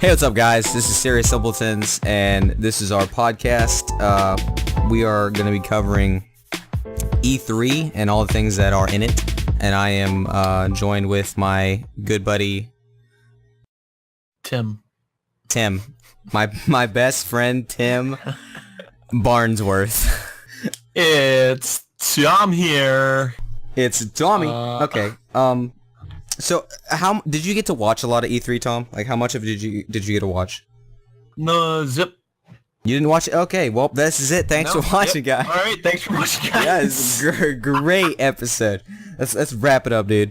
Hey, what's up, guys? This is Serious Simpletons, and this is our podcast. We are going to be covering E3 and all the things that are in it, and I am joined with my good buddy Tim, my best friend Tim Barnsworth. it's Tom here. It's Tommy. Okay. So, how did you get to watch a lot of E3, Tom? Like, how much of it did you get to watch? No, zip. You didn't watch it? Okay, well, this is it. Thanks for watching, guys. All right, thanks for watching, guys. Yeah, it's a great episode. Let's wrap it up, dude.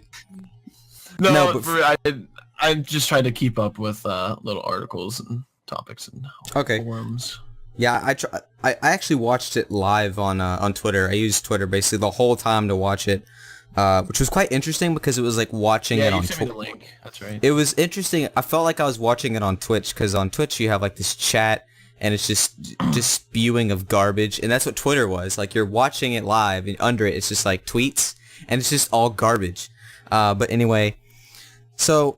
I'm just trying to keep up with little articles and topics and forums. Yeah, I actually watched it live on Twitter. I used Twitter basically the whole time to watch it. Which was quite interesting because it was like watching it on Twitch. Yeah, you sent me the link. That's right. It was interesting. I felt like I was watching it on Twitch because on Twitch you have like this chat and it's just spewing of garbage, and that's what Twitter was. Like, you're watching it live and under it it's just like tweets and it's just all garbage. But anyway, so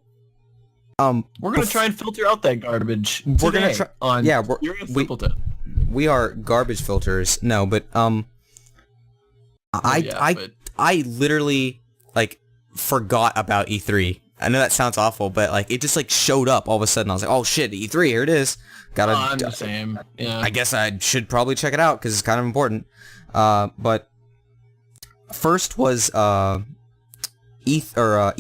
we're gonna try and filter out that garbage. We're gonna try. Yeah, we are garbage filters. No, but I literally, like, forgot about E3. I know that sounds awful, but, like, it just, like, showed up all of a sudden. I was like, oh, shit, E3, here it is. I'm the same. Yeah. I guess I should probably check it out, because it's kind of important. But first was EA. I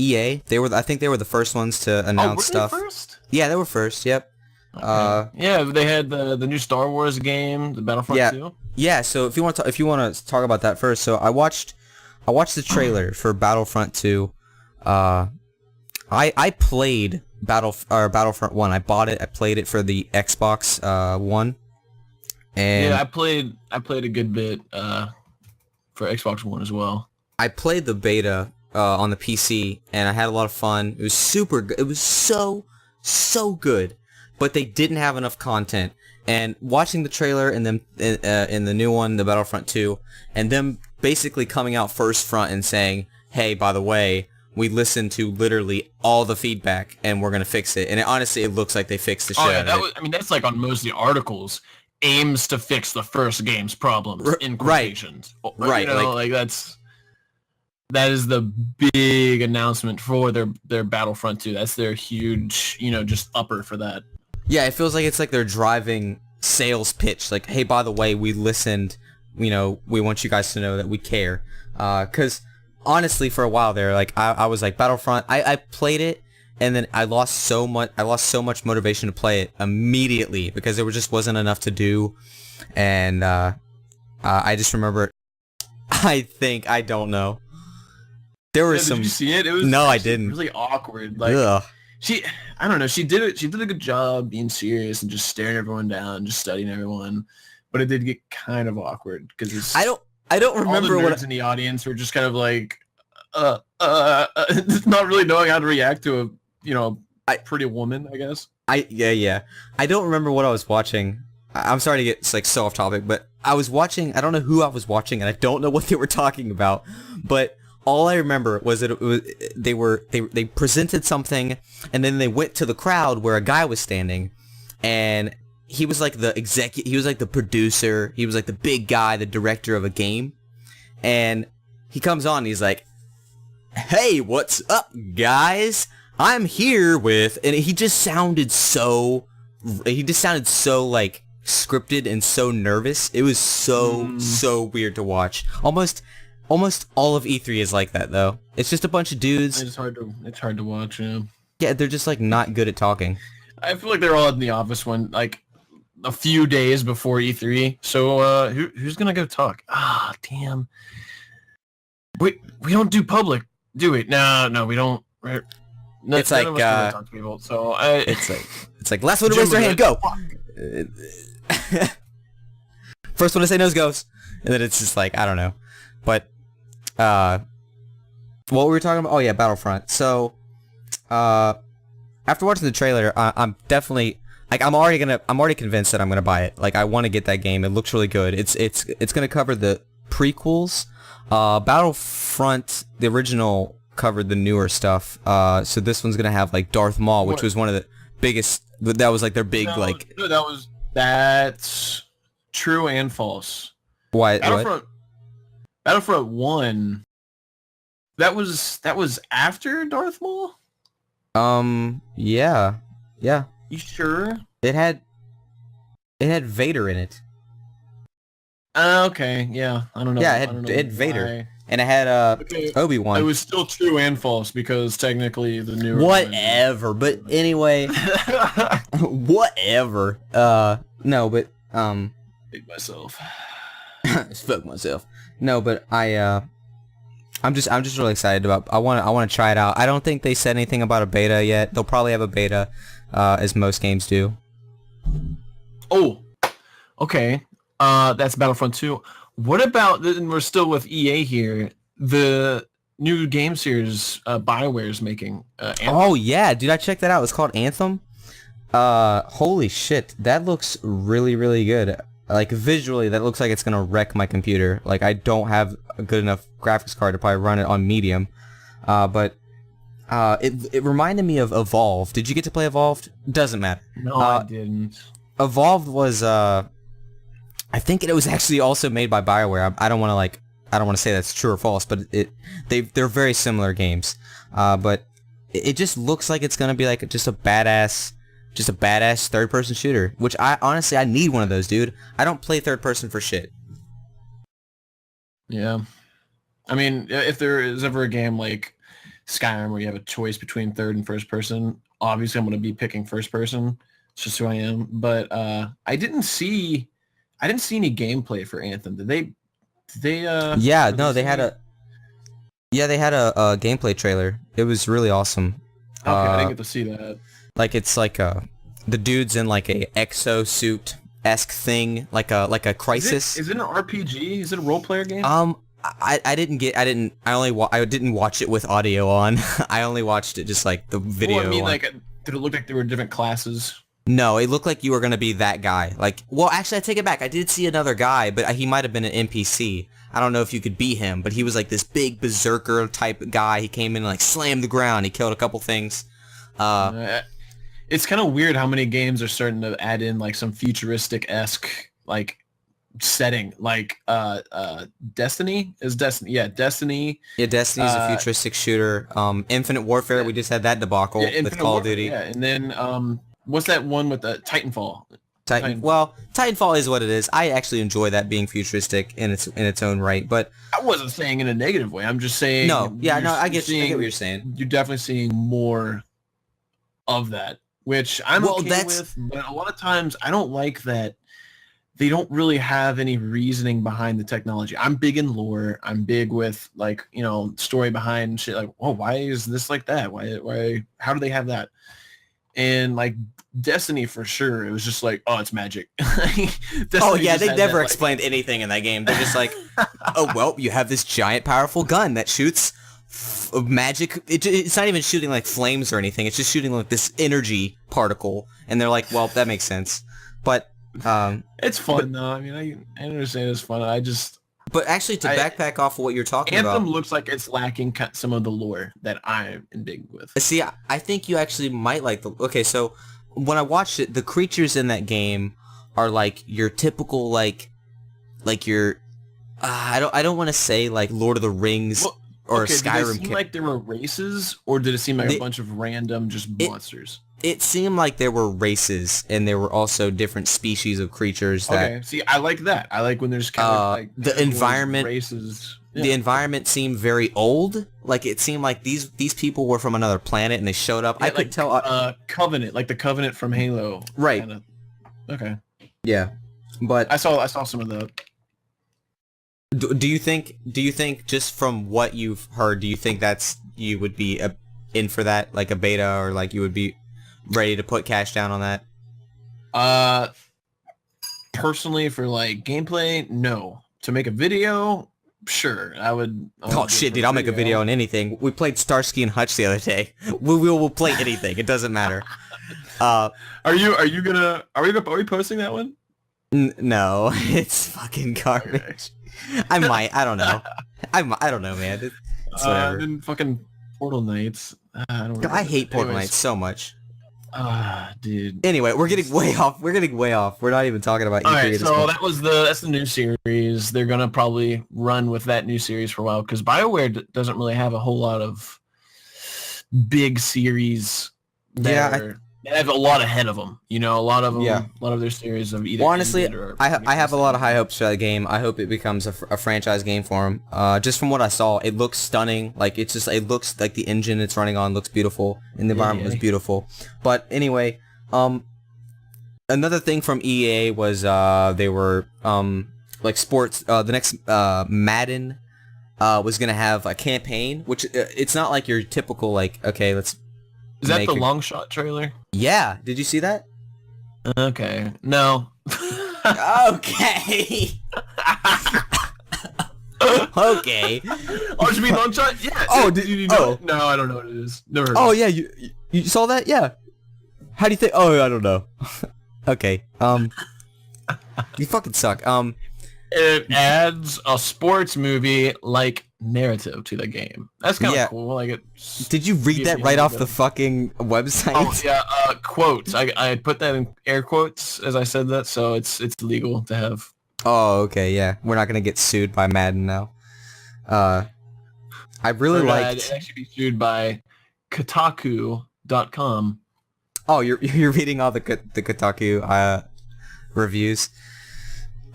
think they were the first ones to announce stuff. They first? Yeah, they were first, yep. Okay. Yeah, they had the new Star Wars game, the Battlefront 2. Yeah, so if you want to talk about that first, so I watched the trailer for Battlefront 2. I played Battlefront 1. I bought it. I played it for the Xbox One. And yeah, I played a good bit for Xbox One as well. I played the beta on the PC, and I had a lot of fun. It was super good. It was so good, but they didn't have enough content. And watching the trailer and them in the new one, the Battlefront 2, and them basically coming out first front and saying, hey, by the way, we listened to literally all the feedback and we're going to fix it. And honestly, it looks like they fixed the shit out of it. That's like on most of the articles, aims to fix the first game's problems, in quotations. Right. You know, that is the big announcement for their Battlefront 2. That's their huge, just upper for that. Yeah, it feels like it's like they're driving sales pitch. Like, hey, by the way, we listened. We want you guys to know that we care. Because honestly, for a while there, like I was like Battlefront. I played it, and then I lost so much motivation to play it immediately because there just wasn't enough to do, and I just remember. I don't know. There were some. Did you see it? It was I didn't. Really awkward. Like I don't know. She did it. She did a good job being serious and just staring everyone down, just studying everyone. But it did get kind of awkward because I don't remember all the nerds in the audience were just kind of like, not really knowing how to react to a pretty woman, I guess. Yeah. I don't remember what I was watching. I'm sorry to get so off topic, but I was watching. I don't know who I was watching, and I don't know what they were talking about. But all I remember was that they presented something, and then they went to the crowd where a guy was standing, and he was like the he was like the producer, he was like the big guy, the director of a game, and he comes on and he's like, hey, what's up, guys? I'm here with, and he just sounded so like scripted and so nervous. It was so weird to watch. Almost all of E3 is like that, though. It's just a bunch of dudes. It's hard to watch, yeah. Yeah, they're just like not good at talking. I feel like they're all in the office a few days before E3. So who's gonna go talk? Ah, damn. We don't do public, do we? No, we don't. It's like talk to people, so it's like last one to raise their hand, go. First one to say no goes, and then it's just like I don't know, but what were we talking about? Oh yeah, Battlefront. So after watching the trailer, I'm definitely. Like, I'm already convinced that I'm gonna buy it. Like, I want to get that game. It looks really good. It's gonna cover the prequels. Battlefront, the original, covered the newer stuff. So this one's gonna have like Darth Maul, which was one of the biggest But that was like their big No, like. no, that's true and false. Why? What? Battlefront 1. That was after Darth Maul? Yeah. Yeah. You sure? It had Vader in it. Okay, yeah. I don't know. Yeah, I don't know it had Vader. why. And it had Okay, Obi-Wan. It was still true and false because technically the newer Whatever, but anyway, whatever. No, but Hate myself. fuck myself. No, but I'm just really excited about. I want to try it out. I don't think they said anything about a beta yet. They'll probably have a beta, as most games do. Oh, okay. That's Battlefront 2. What about, and we're still with EA here, the new game series BioWare's making? Anthem? Oh yeah, dude, I checked that out. It's called Anthem. Holy shit, that looks really, really good. Like visually, that looks like it's gonna wreck my computer. Like I don't have a good enough graphics card to probably run it on medium. But it reminded me of Evolve. Did you get to play Evolved? Doesn't matter. No, I didn't. Evolved was I think it was actually also made by BioWare. I don't want to say that's true or false, but they're very similar games. But it just looks like it's gonna be like just a badass third-person shooter. Which I need one of those, dude. I don't play third-person for shit. Yeah. I mean, if there is ever a game like Skyrim where you have a choice between third and first person, obviously I'm going to be picking first person. It's just who I am. But I didn't see any gameplay for Anthem. Did they Yeah, no, they had a gameplay trailer. It was really awesome. Okay, I didn't get to see that. Like it's like the dude's in like a exosuit-esque thing, like a Crisis. Is it an RPG? Is it a role player game? I didn't watch it with audio on. I only watched it just like the video. Well, I mean, on. like, did it look like there were different classes? No, it looked like you were gonna be that guy. Like, well, actually, I take it back. I did see another guy, but he might have been an NPC. I don't know if you could be him, but he was like this big berserker type guy. He came in and like slammed the ground. He killed a couple things. It's kind of weird how many games are starting to add in like some futuristic-esque like setting, like Destiny. Yeah, Destiny. Yeah, Destiny's a futuristic shooter. Infinite Warfare, we just had that debacle with Call of Duty. Yeah, and then what's that one with the Titanfall? Well, Titanfall is what it is. I actually enjoy that being futuristic in its own right, but I wasn't saying in a negative way. I'm just saying. No, yeah, no, I get what you're saying. You're definitely seeing more of that, which I'm okay with. But a lot of times, I don't like that they don't really have any reasoning behind the technology. I'm big in lore. I'm big with like story behind shit. Like, oh, why is this like that? Why? How do they have that? And like Destiny for sure, it was just like, oh, it's magic. Oh yeah, they never explained anything in that game. They're just like, oh well, you have this giant powerful gun that shoots magic. It's not even shooting like flames or anything. It's just shooting like this energy particle, and they're like, well, that makes sense. But it's fun though. I mean, I understand it's fun. But actually, to backpack off of what you're talking about, Anthem looks like it's lacking some of the lore that I'm big with. See, I think you actually might like the. Okay, so when I watched it, the creatures in that game are like your typical like your. I don't want to say like Lord of the Rings or Skyrim. Did it seem like there were races, or did it seem like a bunch of random just monsters? It seemed like there were races, and there were also different species of creatures. That, see, I like that. I like when there's kind of like the environment. Races. Yeah. The environment seemed very old. Like it seemed like these people were from another planet, and they showed up. Yeah, I could tell. Covenant, like the Covenant from Halo. Right. Kinda. Okay. Yeah, but I saw some of the. Do you think just from what you've heard, do you think you would be in for that, like a beta, or like you would be ready to put cash down on that? Personally, for like gameplay, no. To make a video, sure, I would. Oh shit, dude! I'll make a video on anything. We played Starsky and Hutch the other day. We'll play anything. It doesn't matter. Are we posting that one? No, it's fucking garbage. I might. I don't know. I don't know, man. It's whatever. Then fucking Portal Knights. I hate Portal Knights so much. Dude. Anyway, we're getting way off. We're getting way off. We're not even talking about All E3 right, at this so point. that's the new series. They're gonna probably run with that new series for a while because BioWare doesn't really have a whole lot of big series Yeah, that have a lot ahead of them. You know, yeah. a lot of their series have either Well, honestly, ended or I have a lot of high hopes for that game. I hope it becomes a franchise game for him. Just from what I saw, it looks stunning. Like it looks like the engine it's running on looks beautiful, and the environment was beautiful. But anyway, another thing from EA was they were like sports. The next Madden was gonna have a campaign, which it's not like your typical like okay, let's. Is that the long shot trailer? Yeah, did you see that? Okay, no. Okay. Okay. Oh, you mean long shot? Yeah. Oh, did you know it? No, I don't know what it is. Never heard Oh of it. yeah, you saw that? Yeah. How do you think? Oh, I don't know. Okay. You fucking suck. It adds a sports movie like narrative to the game. That's kind of cool. Like it. Did you read that right off the fucking website? Oh yeah, quotes. I put that in air quotes as I said that, so it's legal to have. Oh, okay, yeah. We're not gonna get sued by Madden now. I really liked. I'd actually be sued by Kotaku.com. Oh, you're reading all the Kotaku reviews.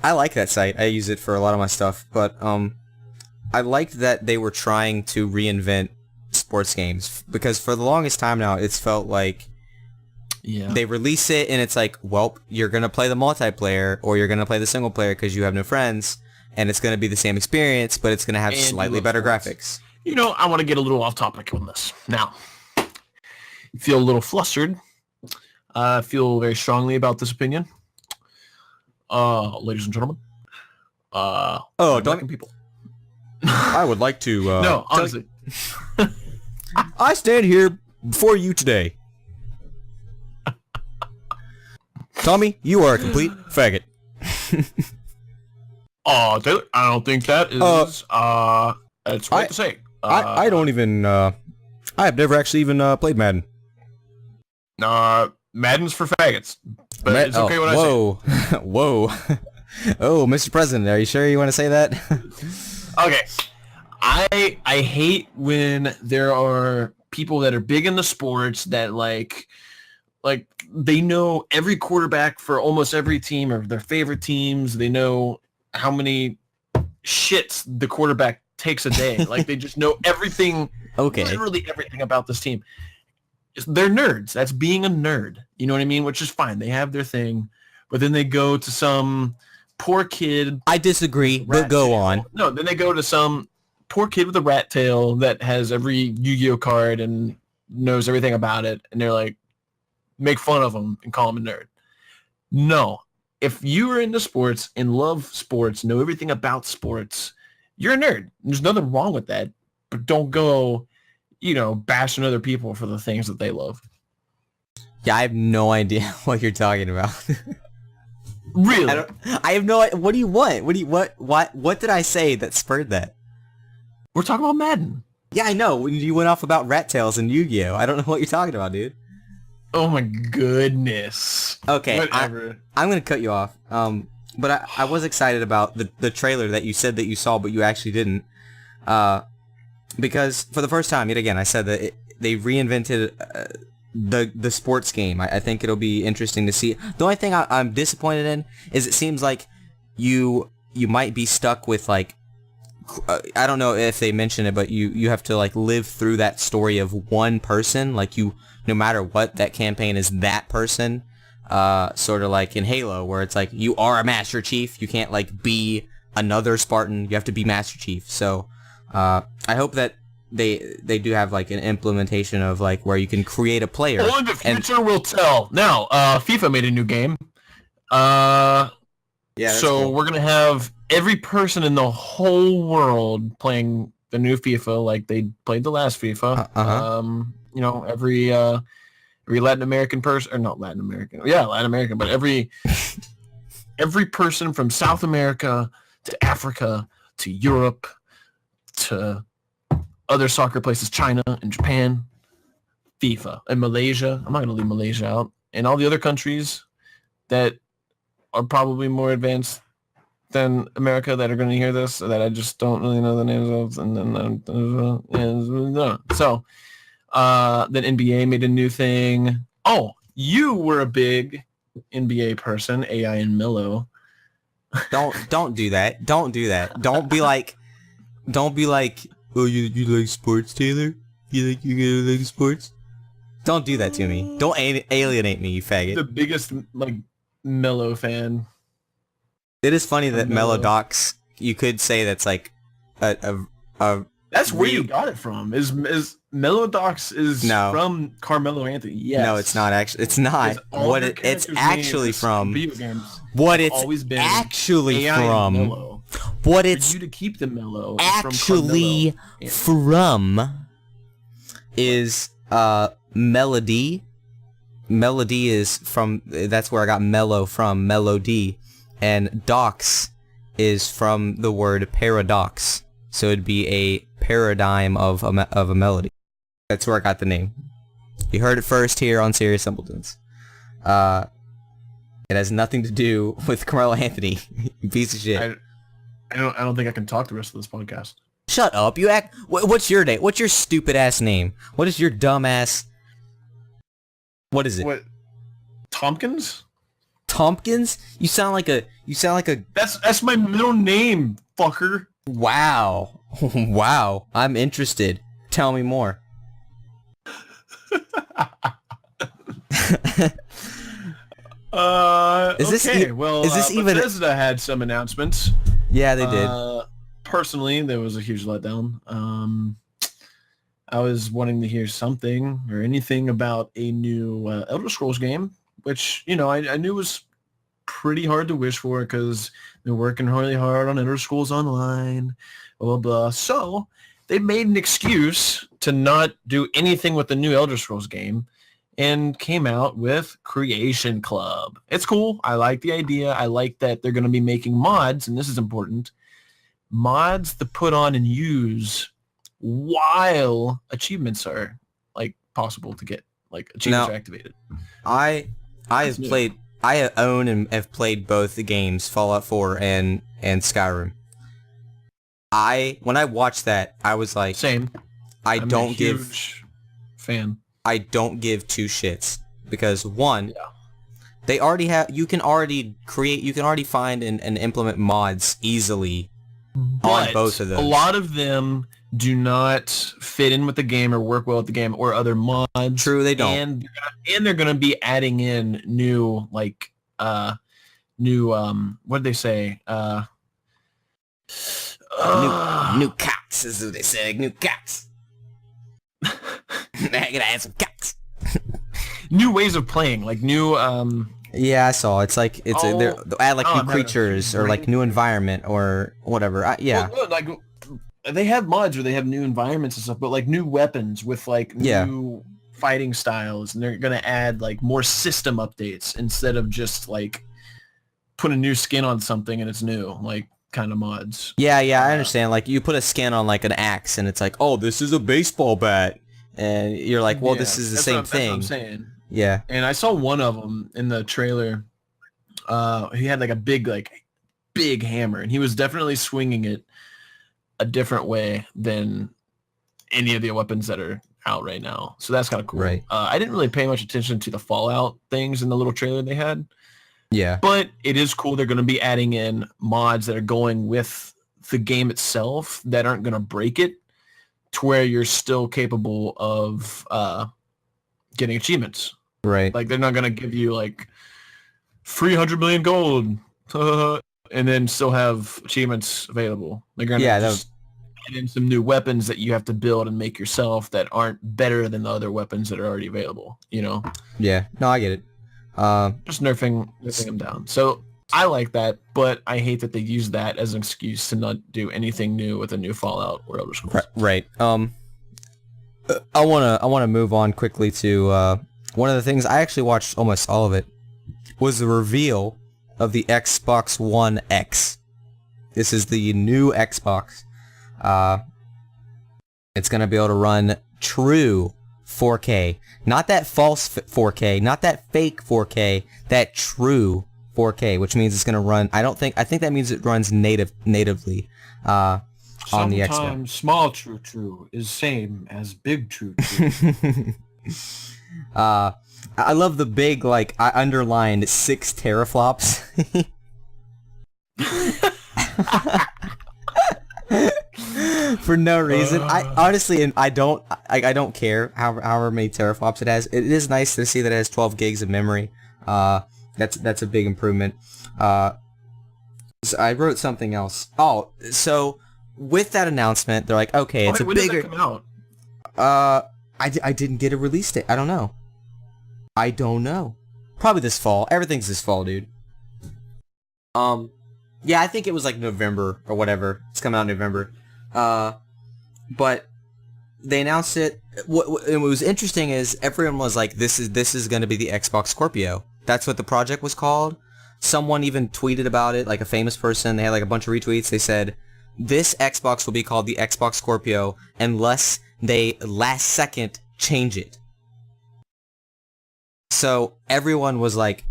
I like that site. I use it for a lot of my stuff, but I liked that they were trying to reinvent sports games because for the longest time now, it's felt like they release it and it's like, well, you're gonna play the multiplayer or you're gonna play the single player because you have no friends, and it's gonna be the same experience, but it's gonna have slightly better graphics. You know, I want to get a little off topic on this now. You feel a little flustered. I feel very strongly about this opinion. Ladies and gentlemen. Don't people. I would like to. No, honestly. I stand here before you today. Tommy, you are a complete faggot. Taylor, I don't think that is that's right to say. I don't even I have never actually even played Madden. Madden's for faggots. But it's okay what I say. Whoa. Oh, Mr. President, are you sure you want to say that? Okay. I hate when there are people that are big into sports that like they know every quarterback for almost every team or their favorite teams. They know how many shits the quarterback takes a day. Like they just know everything, literally everything about this team. They're nerds. That's being a nerd. You know what I mean? Which is fine. They have their thing, but then they go to some poor kid. I disagree, but go on. No, then they go to some poor kid with a rat tail that has every Yu-Gi-Oh card and knows everything about it, and they're like, make fun of him and call him a nerd. No. If you are into sports and love sports, know everything about sports, you're a nerd. There's nothing wrong with that, but don't go, bashing other people for the things that they love. Yeah, I have no idea what you're talking about. Really? I have no idea. What do you want? What did I say that spurred that? We're talking about Madden. Yeah, I know. When you went off about rat tails and Yu-Gi-Oh! I don't know what you're talking about, dude. Oh my goodness. Okay, whatever. I'm gonna cut you off. But I was excited about the trailer that you said that you saw, but you actually didn't. Because for the first time, yet again, I said that they reinvented the sports game. I think it'll be interesting to see. The only thing I'm disappointed in is it seems like you might be stuck with like, I don't know if they mention it, but you have to like live through that story of one person. Like no matter what, that campaign is that person. Sort of like in Halo, where it's like you are a Master Chief. You can't like be another Spartan. You have to be Master Chief. So I hope that they do have like an implementation of like where you can create a player. Only the future will tell. Now, FIFA made a new game. Yeah. So cool. We're gonna have every person in the whole world playing the new FIFA like they played the last FIFA. Every Latin American person, or not Latin American, Latin American, but every person from South America to Africa to Europe to other soccer places, China and Japan, FIFA. And Malaysia, I'm not going to leave Malaysia out. And all the other countries that are probably more advanced than America that are going to hear this, that I just don't really know the names of. And then so then NBA made a new thing. Oh, you were a big NBA person, AI and Milo. Don't do that. Don't do that. Don't be like, oh, you like sports, Taylor? You like sports? Don't do that to me. Don't alienate me, you faggot. The biggest like Melo fan. It is funny that Melodox, you could say that's like a that's where you got it from. Is Melodox is from Carmelo Anthony? Yes. No, it's not actually. It's not. It's actually from. Video games. What it's always been actually from. Melo. What it's for you to keep the Melo actually from is melody. Melody is from. That's where I got mellow from. Melody, and dox is from the word paradox. So it'd be a paradigm of a melody. That's where I got the name. You heard it first here on Serious Simpletons. It has nothing to do with Carmelo Anthony, you piece of shit. I don't think I can talk the rest of this podcast. Shut up. You act. What's your name? What's your stupid ass name? What is your dumb ass? What is it? What? Tompkins? Tompkins? You sound like a. That's my middle name, fucker. Wow. Wow. I'm interested. Tell me more. Is this Bethesda had some announcements. Yeah, they did. Personally, there was a huge letdown. I was wanting to hear something or anything about a new Elder Scrolls game, which, I knew was pretty hard to wish for because they're working really hard on Elder Scrolls Online, blah, blah, blah. So they made an excuse to not do anything with the new Elder Scrolls game and came out with Creation Club. It's cool. I like the idea. I like that they're going to be making mods, and this is important, mods to put on and use while achievements are possible to get, achievements are activated. I own and have played both the games, Fallout 4 and Skyrim. When I watched that, I was like, same. I'm a huge fan. I don't give two shits because one, they already have. You can already find and implement mods easily on both of those. A lot of them do not fit in with the game or work well with the game or other mods. True, they don't. And they're going to be adding in new what did they say? New cats is what they say. New cats. I gotta add some cats. New ways of playing, new. Yeah, I saw. It's they'll add new creatures or new environment or whatever. Yeah. Well, they have mods where they have new environments and stuff, but new weapons with new fighting styles, and they're gonna add more system updates instead of just put a new skin on something and it's new, kind of mods. Yeah, I understand. You put a skin on an axe and it's oh, this is a baseball bat, and you're well, this is the same thing. That's what I'm saying. Yeah. And I saw one of them in the trailer. He had a big hammer, and he was definitely swinging it a different way than any of the weapons that are out right now. So that's kind of cool. Right. I didn't really pay much attention to the Fallout things in the little trailer they had. Yeah. But it is cool. They're going to be adding in mods that are going with the game itself that aren't going to break it to where you're still capable of getting achievements. Right. They're not going to give you 300 million gold and then still have achievements available. They're going to add in some new weapons that you have to build and make yourself that aren't better than the other weapons that are already available, Yeah. No, I get it. Just nerfing them down. So I like that, but I hate that they use that as an excuse to not do anything new with a new Fallout or Elder Scrolls. Right. I wanna move on quickly to one of the things I actually watched almost all of it was the reveal of the Xbox One X. This is the new Xbox. It's gonna be able to run true 4K. Not that false 4K, not that fake 4K, that true 4K, which means it's going to run, I think that means it runs natively on the Xbox. Sometimes small true is same as big true. I love the big, like, I underlined 6 teraflops. For no reason. I honestly, I don't care however many teraflops it has. It is nice to see that it has 12 gigs of memory. That's a big improvement. So I wrote something else. Oh, so with that announcement, they're like, okay, it's a when bigger. Did that come out? I didn't get a release date. I don't know. Probably this fall. Everything's this fall, dude. Yeah, I think it was like November or whatever. It's coming out in November. But they announced it. What was interesting is everyone was like, this is going to be the Xbox Scorpio. That's what the project was called. Someone even tweeted about it, like a famous person. They had like a bunch of retweets. They said, this Xbox will be called the Xbox Scorpio unless they last second change it. So everyone was like,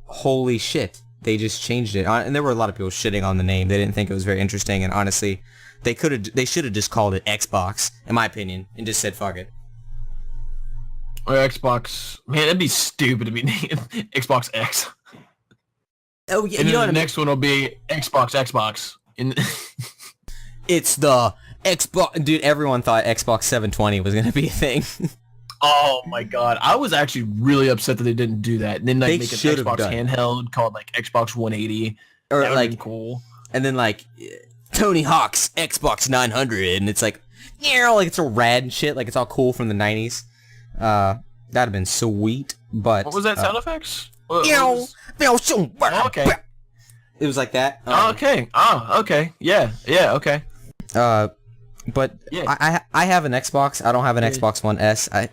holy shit, they just changed it. And there were a lot of people shitting on the name. They didn't think it was very interesting, and honestly, they should have just called it Xbox, in my opinion, and just said fuck it. Or Xbox. Man, that'd be stupid to be named Xbox X. Oh yeah, and you know then what the I mean? next one will be Xbox. It's the Xbox, dude. Everyone thought Xbox 720 was gonna be a thing. Oh my god, I was actually really upset that they didn't do that. And then like make an Xbox handheld called like Xbox 180, or that like cool. And then like Tony Hawk's Xbox 900, and it's like, yeah, like it's all rad and shit, like it's all cool from the 90s. That'd have been sweet. But what was that sound effects? Okay. It was like that. Okay. Okay. Yeah. Okay. But yeah. I have an Xbox. I don't have an Xbox One S. I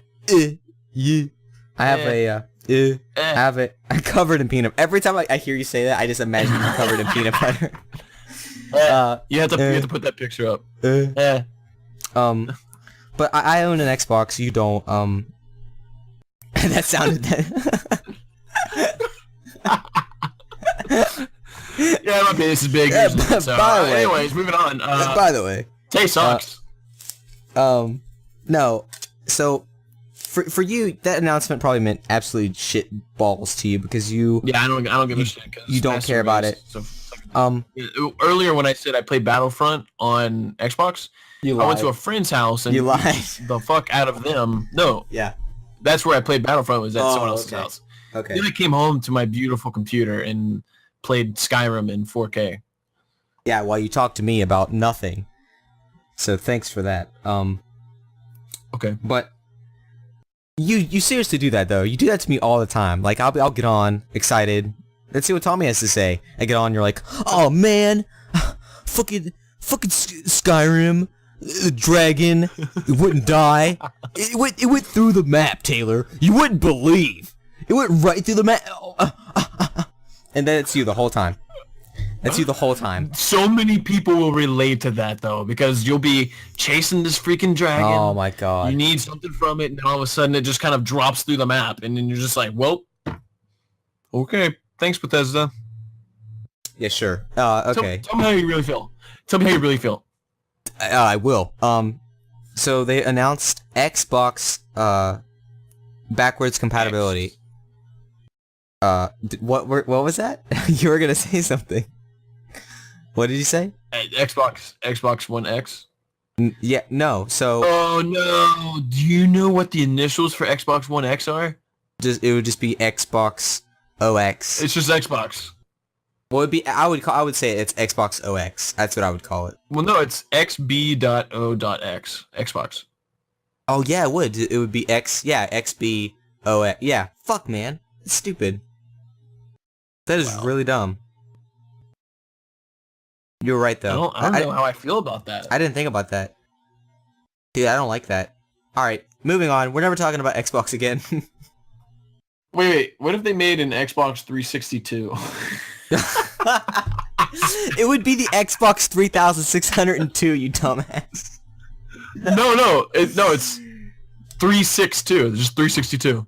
have it. I'm covered in peanut. Every time I hear you say that, I just imagine you covered in peanut butter. You have to put that picture up. But I own an Xbox. You don't. That sounded. Yeah, my penis is big. Yeah, so, by the way, anyways, moving on. By the way, Tay sucks. No. So, for you, that announcement probably meant absolutely shit balls to you because you. Yeah, I don't give a shit. You don't care about it. So, earlier when I said I played Battlefront on Xbox, I went to a friend's house and you lied the fuck out of them. No. Yeah. That's where I played Battlefront, was at someone else's house. Okay. Then I came home to my beautiful computer and played Skyrim in 4K. Yeah, while you talked to me about nothing. So thanks for that. Okay. But you seriously do that though. You do that to me all the time. Like I'll get on excited. Let's see what Tommy has to say. I get on, you're like, "Oh man, fucking Skyrim, dragon, it wouldn't die. It went through the map, Taylor. You wouldn't believe. It went right through the map." And then it's you the whole time. That's you the whole time. So many people will relate to that though, because you'll be chasing this freaking dragon. Oh my god. You need something from it, and all of a sudden it just kind of drops through the map, and then you're just like, well, okay, thanks Bethesda. Yeah, sure. Okay. Tell me how you really feel. I will. So they announced Xbox backwards compatibility. What was that? You were gonna say something. What did you say? Xbox One X. Yeah, no. So. Oh no! Do you know what the initials for Xbox One X are? It would just be Xbox OX. It's just Xbox. Well, it'd be. I would say it's Xbox OX. That's what I would call it. Well, no, it's XB.O.X. Xbox. Oh yeah, it would. It would be X. Yeah, XBOX. Yeah. Fuck, man. It's stupid. That is really dumb. You're right, though. I don't know how I feel about that. I didn't think about that. Dude, I don't like that. Alright, moving on. We're never talking about Xbox again. Wait. What if they made an Xbox 362? It would be the Xbox 3602, you dumbass. No, it's 362. Just 362.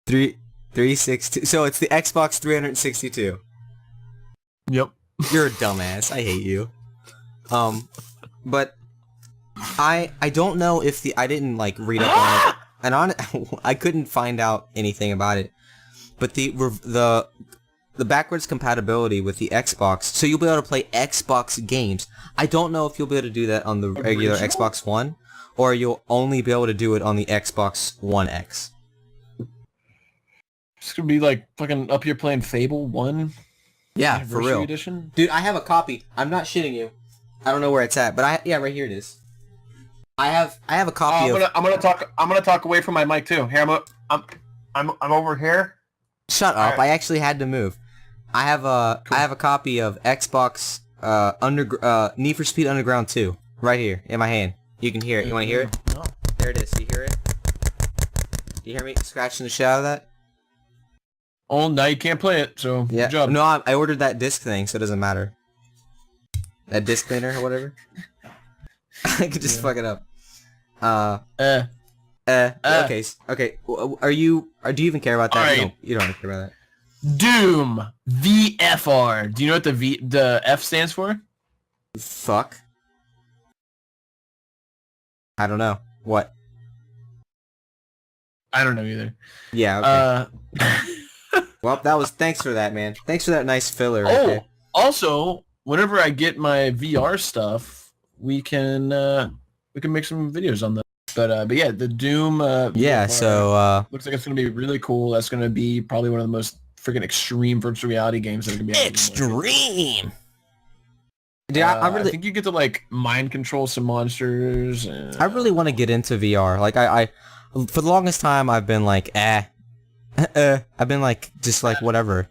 362. So it's the Xbox 362. Yep. You're a dumbass. I hate you. But I don't know if I didn't like read up on it, and I couldn't find out anything about it. But the backwards compatibility with the Xbox, so you'll be able to play Xbox games. I don't know if you'll be able to do that on the regular Xbox One, or you'll only be able to do it on the Xbox One X. It's gonna be like fucking up here playing Fable 1. Yeah, for real. Edition. Dude, I have a copy. I'm not shitting you. I don't know where it's at, but yeah, right here it is. I have a copy of. I'm gonna talk away from my mic too. Here, I'm over here. Shut up! Right. I actually had to move. I have a copy of Xbox Need for Speed Underground 2 right here in my hand. You can hear it. You want to hear it? No. There it is. You hear it? You hear me scratching the shit out of that? Oh, now you can't play it. So yeah. Good job. No, I ordered that disc thing, so it doesn't matter. That disc cleaner or whatever. I could just fuck it up. Okay. Okay. Do you even care about that? Right. You don't care about that. Doom VFR. Do you know what the F stands for? Fuck. I don't know. What? I don't know either. Yeah. Okay. Well, thanks for that, man. Thanks for that nice filler. Oh, okay. Also, whenever I get my VR stuff, we can make some videos on that. But yeah, the Doom. Yeah. VR So looks like it's gonna be really cool. That's gonna be probably one of the most freaking extreme virtual reality games that are gonna be extreme. Dude, I think you get to like mind control some monsters. I really want to get into VR. Like I for the longest time I've been like I've been like just like whatever,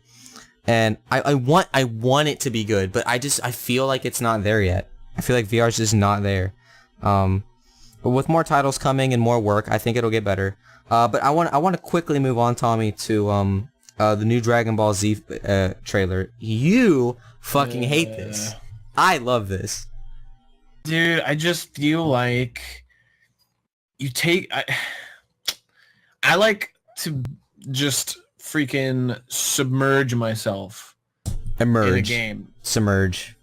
and I want it to be good, but I feel like it's not there yet. I feel like VR is just not there. But with more titles coming and more work, I think it'll get better. But I want to quickly move on, Tommy, to the new Dragon Ball Z trailer. You fucking hate this. I love this. Dude, I just feel like I like to just freaking submerge myself Emerge. in a game. Submerge.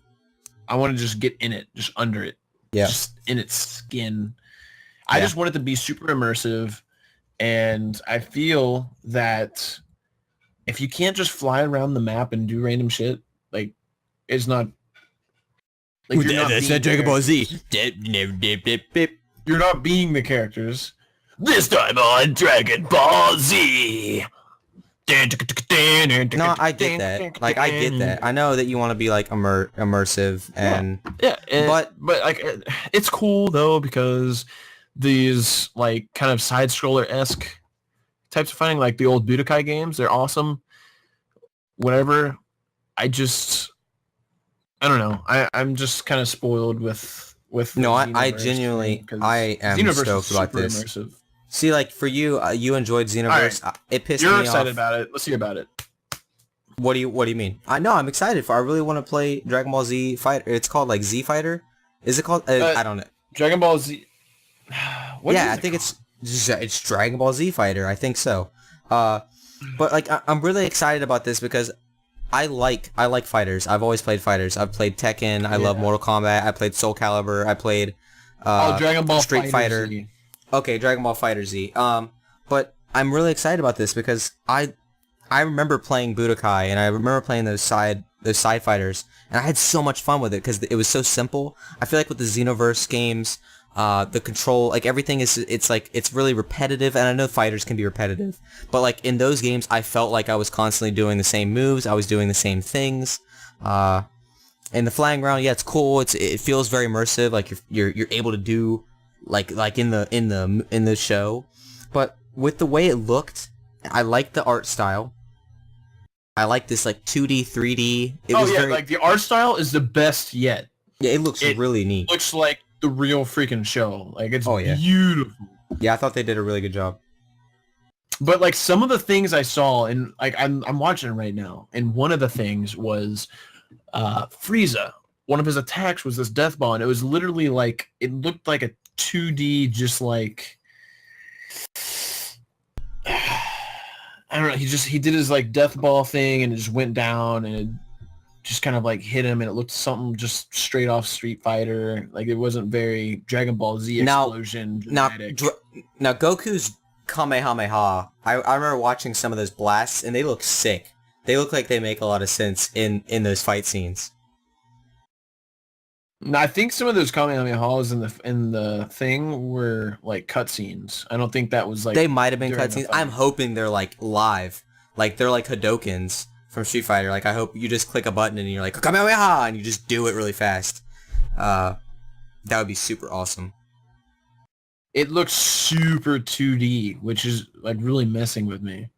I want to just get in it, just under it. Yeah. Just in its skin. I just want it to be super immersive, and I feel that if you can't just fly around the map and do random shit, like, it's not... Like, That's not Dragon Ball Z. You're not being the characters. This time on Dragon Ball Z. No, I get that. Like, I get that. I know that you want to be like immersive and but like it's cool though because these like kind of side scroller-esque types of fighting, like the old Budokai games, they're awesome. Whatever. I don't know. I'm just kind of spoiled with. No, I genuinely I am Xenoverse stoked about this. Immersive. See, like for you, you enjoyed Xenoverse. Right. It pissed me off. You're excited about it. Let's hear about it. What do you mean? I know I'm excited for. I really want to play Dragon Ball Z Fighter. It's called like Z Fighter. Is it called? I don't know. Dragon Ball Z. I think it's Dragon Ball Z Fighter. I think so. But like I'm really excited about this because I like fighters. I've always played fighters. I've played Tekken. I love Mortal Kombat. I played Soul Calibur. I played Dragon Ball Street Fighter. Z. Okay, Dragon Ball Fighter Z. But I'm really excited about this because I remember playing Budokai and I remember playing those side fighters, and I had so much fun with it because it was so simple. I feel like with the Xenoverse games, the control, like everything it's really repetitive, and I know fighters can be repetitive, but like in those games, I felt like I was constantly doing the same moves, I was doing the same things. In the flying around, yeah, it's cool. It feels very immersive, like you're able to do like in the show, but with the way it looked, I liked the art style. I like this like 2D, 3D. Like the art style is the best yet. Yeah, it looks really neat. Looks like the real freaking show. Like it's yeah. Beautiful. Yeah, I thought they did a really good job. But like some of the things I saw, and like I'm watching it right now, and one of the things was Frieza. One of his attacks was this death ball, and it was literally like it looked like a 2D, just like I don't know. He did his like death ball thing, and it just went down, and it just kind of like hit him, and it looked something just straight off Street Fighter. Like it wasn't very Dragon Ball Z explosion dramatic. Now Goku's Kamehameha. I remember watching some of those blasts, and they look sick. They look like they make a lot of sense in those fight scenes. No, I think some of those Kamehamehas in the thing were like cutscenes. I don't think that was like they might have been during the cutscenes. fight. I'm hoping they're like live, like they're like Hadokens from Street Fighter. Like I hope you just click a button and you're like Kamehameha, and you just do it really fast. That would be super awesome. It looks super 2D, which is like really messing with me.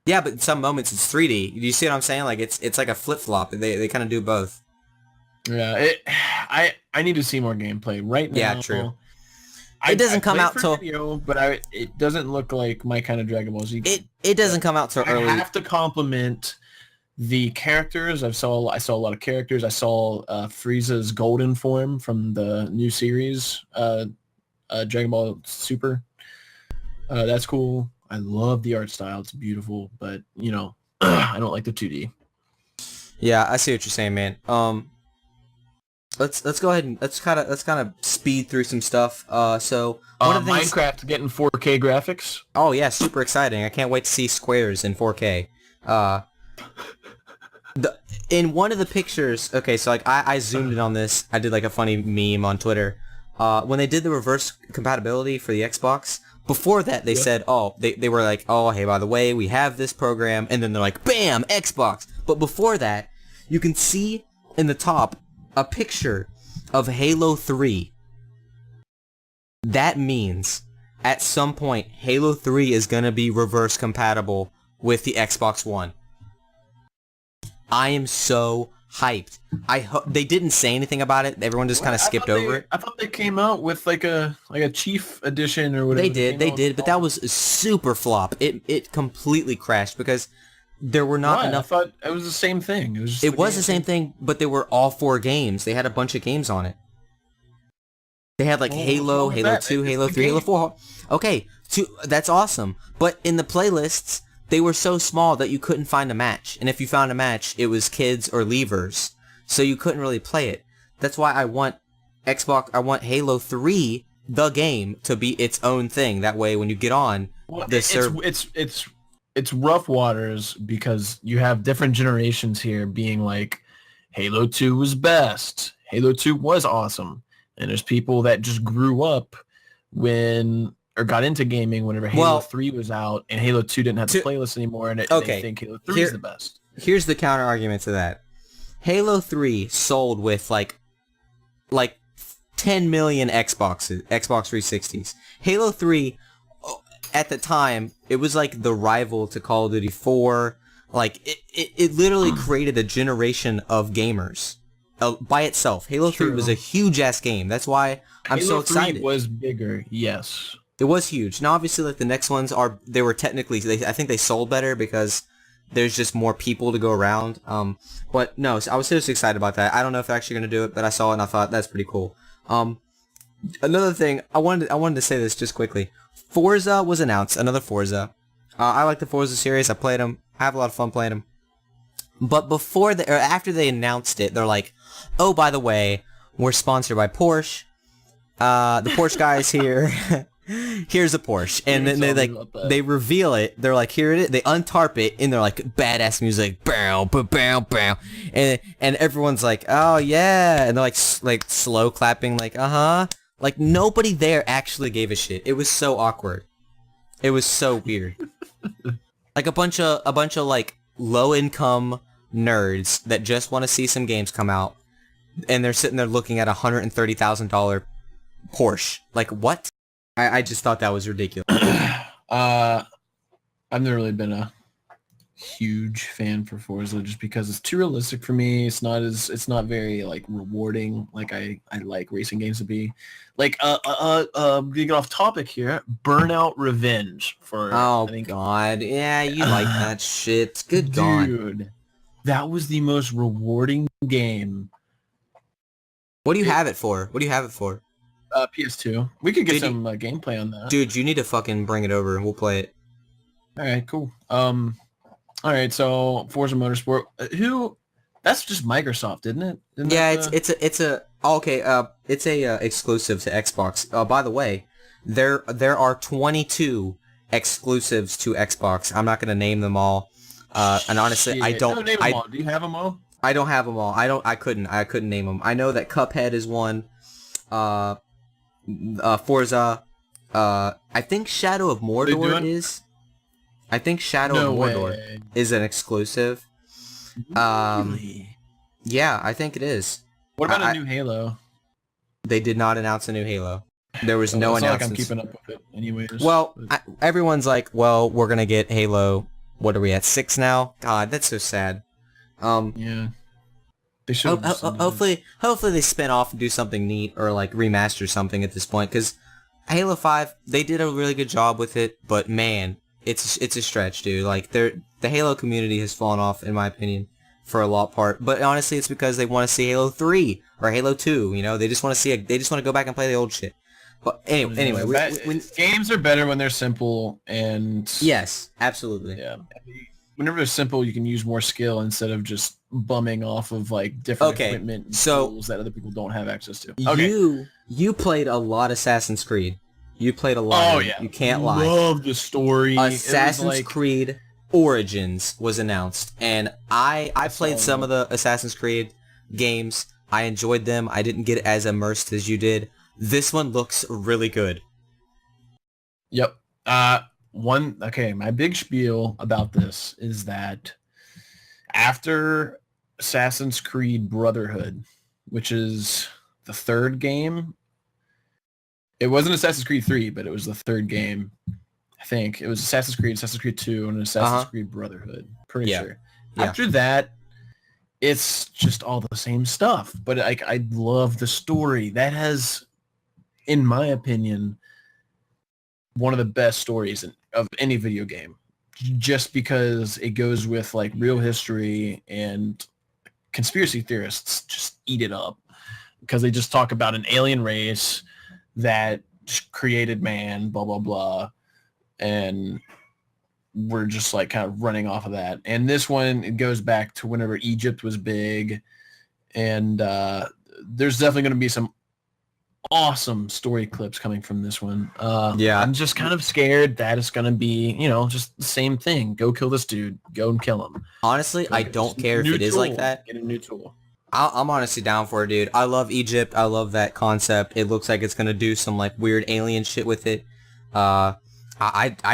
Yeah, but in some moments it's 3D. Do you see what I'm saying? Like it's like a flip flop. They kind of do both. Yeah, I need to see more gameplay right now. Yeah, true. It doesn't come out till video, but it doesn't look like my kind of Dragon Ball Z. It doesn't come out till early. I have to compliment the characters. I saw a lot of characters. I saw Frieza's golden form from the new series, Dragon Ball Super. That's cool. I love the art style. It's beautiful, but you know, I don't like the 2D. Yeah, I see what you're saying, man. Let's go ahead and let's kind of speed through some stuff. So one of the things, Minecraft getting 4K graphics. Oh yeah, super exciting! I can't wait to see squares in 4K. In one of the pictures, okay, so like I zoomed in on this. I did like a funny meme on Twitter. When they did the reverse compatibility for the Xbox, before that they said, oh, they were like, oh, hey, by the way, we have this program, and then they're like, bam, Xbox. But before that, you can see in the top a picture of Halo 3. That means at some point Halo 3 is going to be reverse compatible with the Xbox One. I am so hyped. They didn't say anything about it. Everyone just kind of skipped over it. I thought they came out with like a Chief Edition or whatever. They did, but that was a super flop. It completely crashed because there were not enough. I thought it was the same thing. It was the same thing, but there were all 4 games. They had a bunch of games on it. They had like Halo, Halo 2, Halo 3, Halo 4. Okay, that's awesome. But in the playlists, they were so small that you couldn't find a match. And if you found a match, it was kids or leavers. So you couldn't really play it. That's why I want Halo 3, the game, to be its own thing. That way when you get on it's rough waters because you have different generations here being like, Halo 2 was best. Halo 2 was awesome. And there's people that just grew up or got into gaming whenever Halo 3 was out, and Halo 2 didn't have the playlist anymore, and they think Halo 3 is the best. Here's the counter argument to that. Halo 3 sold with like 10 million Xbox 360s. Halo 3, at the time, it was like the rival to Call of Duty 4. Like, it literally created a generation of gamers by itself. Halo 3 was a huge-ass game. That's why I'm so excited. Halo 3 was bigger, yes. It was huge. Now, obviously, like the next ones they were technically, I think they sold better because there's just more people to go around. But no, I was seriously excited about that. I don't know if they're actually going to do it, but I saw it and I thought that's pretty cool. Another thing, I wanted to say this just quickly. Forza was announced, another Forza. I like the Forza series. I played them. I have a lot of fun playing them. But after they announced it, they're like, oh, by the way, we're sponsored by Porsche. The Porsche guys here. Here's a Porsche, and then they reveal it. They're like, here it is. They untarp it, and they're like, badass music, bow, bow, bow, bow, and everyone's like, oh yeah, and they're like slow clapping, like like nobody there actually gave a shit. It was so awkward. It was so weird. Like a bunch of like low income nerds that just want to see some games come out, and they're sitting there looking at $130,000 Porsche. Like what? I just thought that was ridiculous. I've never really been a huge fan for Forza just because it's too realistic for me. It's not very like rewarding like I like racing games to be. Like to get off topic here, Burnout Revenge for God. Yeah, you like that shit. Good dude, God. That was the most rewarding game. What do you have it for? PS2. We could get Dude, some gameplay on that. Dude, you need to fucking bring it over and we'll play it. All right, cool. All right, so Forza Motorsport. Who? That's just Microsoft, isn't it? Yeah, it's a exclusive to Xbox. By the way, there are 22 exclusives to Xbox. I'm not gonna name them all. And honestly, I don't. No, name them all. Do you have them all? I don't have them all. I couldn't name them. I know that Cuphead is one. Forza. I think Shadow of Mordor is. I think Shadow of Mordor is an exclusive. Really? Yeah, I think it is. What about a new Halo? They did not announce a new Halo. There was no announcement. Like I'm keeping up with it anyways. Well, everyone's like, well, we're gonna get Halo. What are we at, 6 now? God, that's so sad. Yeah. They should. Hopefully they spin off and do something neat or like remaster something at this point. Because Halo 5, they did a really good job with it, but man, it's a stretch, dude. Like the Halo community has fallen off, in my opinion, for a lot part. But honestly, it's because they want to see Halo 3 or Halo 2. You know, they just want to see. They just want to go back and play the old shit. But anyway, games are better when they're simple and yes, absolutely. Yeah. Whenever they're simple, you can use more skill instead of just bumming off of like different equipment and tools that other people don't have access to. Okay. You played a lot of Assassin's Creed. You played a lot. Oh yeah. You can't lie. Love the story. Assassin's Creed Origins was announced, and I played some of the Assassin's Creed games. I enjoyed them. I didn't get as immersed as you did. This one looks really good. Yep. My big spiel about this is that after Assassin's Creed Brotherhood, which is the third game, it wasn't Assassin's Creed 3, but it was the third game. I think it was Assassin's Creed 2, and Assassin's Creed Brotherhood. Pretty sure. Yeah. After that, it's just all the same stuff. But I love the story. That has, in my opinion, one of the best stories of any video game, just because it goes with like real history, and conspiracy theorists just eat it up because they just talk about an alien race that created man, blah, blah, blah. And we're just like kind of running off of that. And this one, it goes back to whenever Egypt was big. And there's definitely going to be some awesome story clips coming from this one. I'm just kind of scared that it's going to be, just the same thing. Go kill this dude. Go and kill him. Honestly, I don't care if it is like that. Get a new tool. I'm honestly down for it, dude. I love Egypt. I love that concept. It looks like it's going to do some like weird alien shit with it. I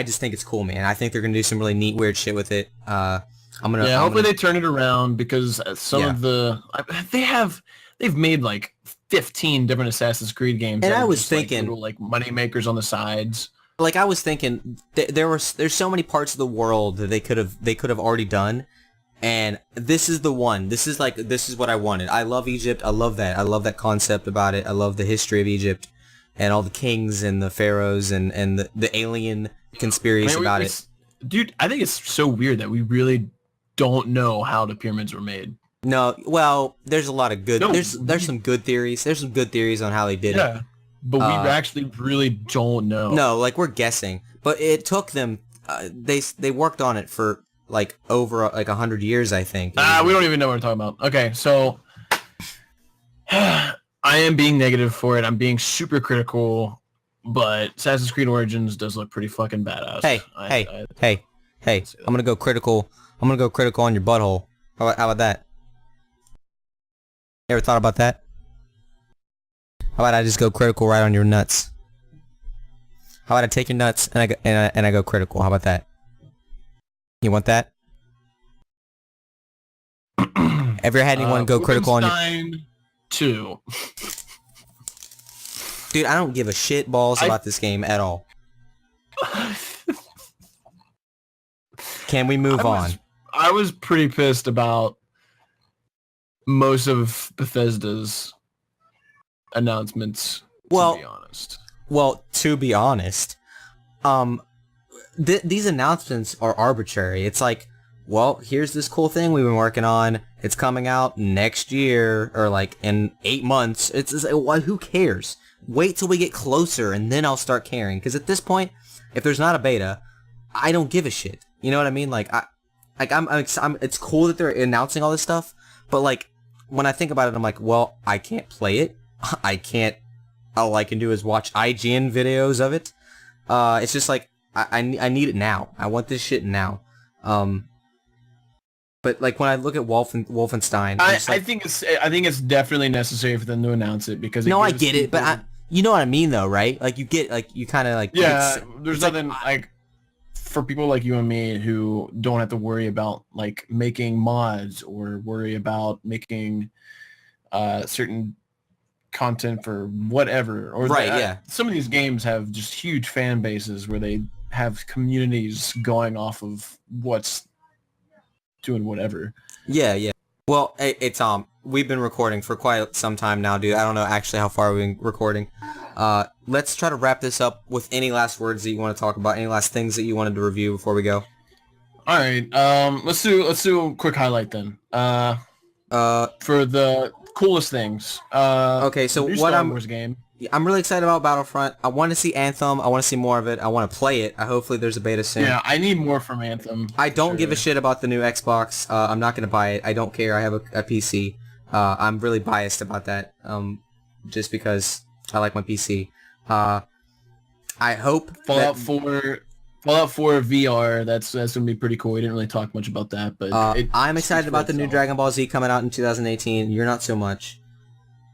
just think it's cool, man. I think they're going to do some really neat, weird shit with it. Hopefully they turn it around, because some of they've made like 15 different Assassin's Creed games. And I was thinking, like, little, like, money makers on the sides. Like, I was thinking there's so many parts of the world that they could have already done, and this is the one. This is what I wanted. I love Egypt. I love that. I love that concept about it. I love the history of Egypt and all the kings and the pharaohs and the alien conspiracy about it. Dude, I think it's so weird that we really don't know how the pyramids were made. No, well, there's a lot of good. There's some good theories. There's some good theories on how they did it. But we actually really don't know. No, like, we're guessing. But it took them. They worked on it for like over 100 years, I think. We don't even know what we're talking about. Okay, so I am being negative for it. I'm being super critical, but Assassin's Creed Origins does look pretty fucking badass. Hey! I'm gonna go critical. I'm gonna go critical on your butthole. How about that? You ever thought about that? How about I just go critical right on your nuts? How about I take your nuts and I go critical? How about that? You want that? Ever had anyone go critical on your... 2. Dude, I don't give a shit balls about this game at all. Can we move on? I was pretty pissed about most of Bethesda's announcements, to be honest. Well, to be honest, these announcements are arbitrary. It's like, well, here's this cool thing we've been working on. It's coming out next year or like in 8 months. It's who cares? wait till we get closer and then I'll start caring. Because at this point, if there's not a beta, I don't give a shit. You know what I mean? Like, it's cool that they're announcing all this stuff, but like, when I think about it, I'm like, well, I can't play it. I can't, all I can do is watch IGN videos of it. It's just like, I need it now. I want this shit now. But like when I look at Wolfenstein, I think it's definitely necessary for them to announce it because no, I get it, but you know what I mean though, right? Like you get like you kind of like there's nothing like for people like you and me who don't have to worry about like making mods or worry about making certain content for whatever or some of these games have just huge fan bases where they have communities going off of what's doing whatever. Yeah. Well, it's we've been recording for quite some time now, dude. I don't know actually how far we've been recording. Let's try to wrap this up with any last words that you want to talk about, any last things that you wanted to review before we go. All right. Let's do a quick highlight then. For the coolest things. Okay, so what Star Wars game. I'm really excited about Battlefront. I want to see Anthem. I want to see more of it. I want to play it. Hopefully there's a beta soon. Yeah, I need more from Anthem. I don't give a shit about the new Xbox. I'm not going to buy it. I don't care. I have a PC. I'm really biased about that. Just because I like my PC. I hope Fallout 4 VR. That's gonna be pretty cool. We didn't really talk much about that, but I'm excited about the new Dragon Ball Z coming out in 2018. You're not so much.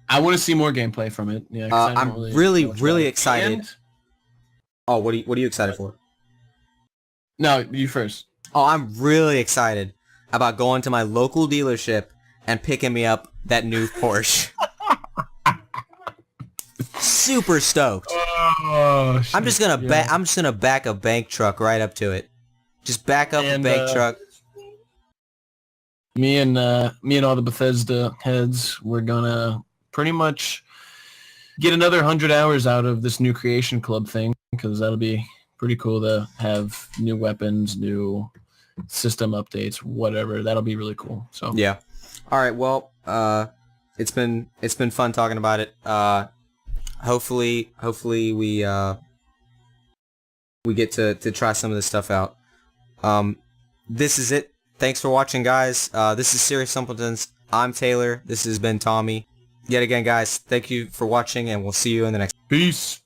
I want to see more gameplay from it. Yeah, I'm really excited. And... Oh, what are you excited for? No, you first. Oh, I'm really excited about going to my local dealership and picking me up that new Porsche. Super stoked. Oh, shit. I'm just gonna back a bank truck right up to it. Just back up a bank truck. Me and all the Bethesda heads, we're gonna pretty much get another 100 hours out of this new Creation Club thing because that'll be pretty cool to have new weapons, new system updates, whatever. That'll be really cool. So yeah. All right. Well, it's been fun talking about it. Hopefully we get to try some of this stuff out. This is it. Thanks for watching, guys. This is Serious Simpletons. I'm Taylor. This has been Tommy. Yet again, guys, thank you for watching, and we'll see you in the next. Peace.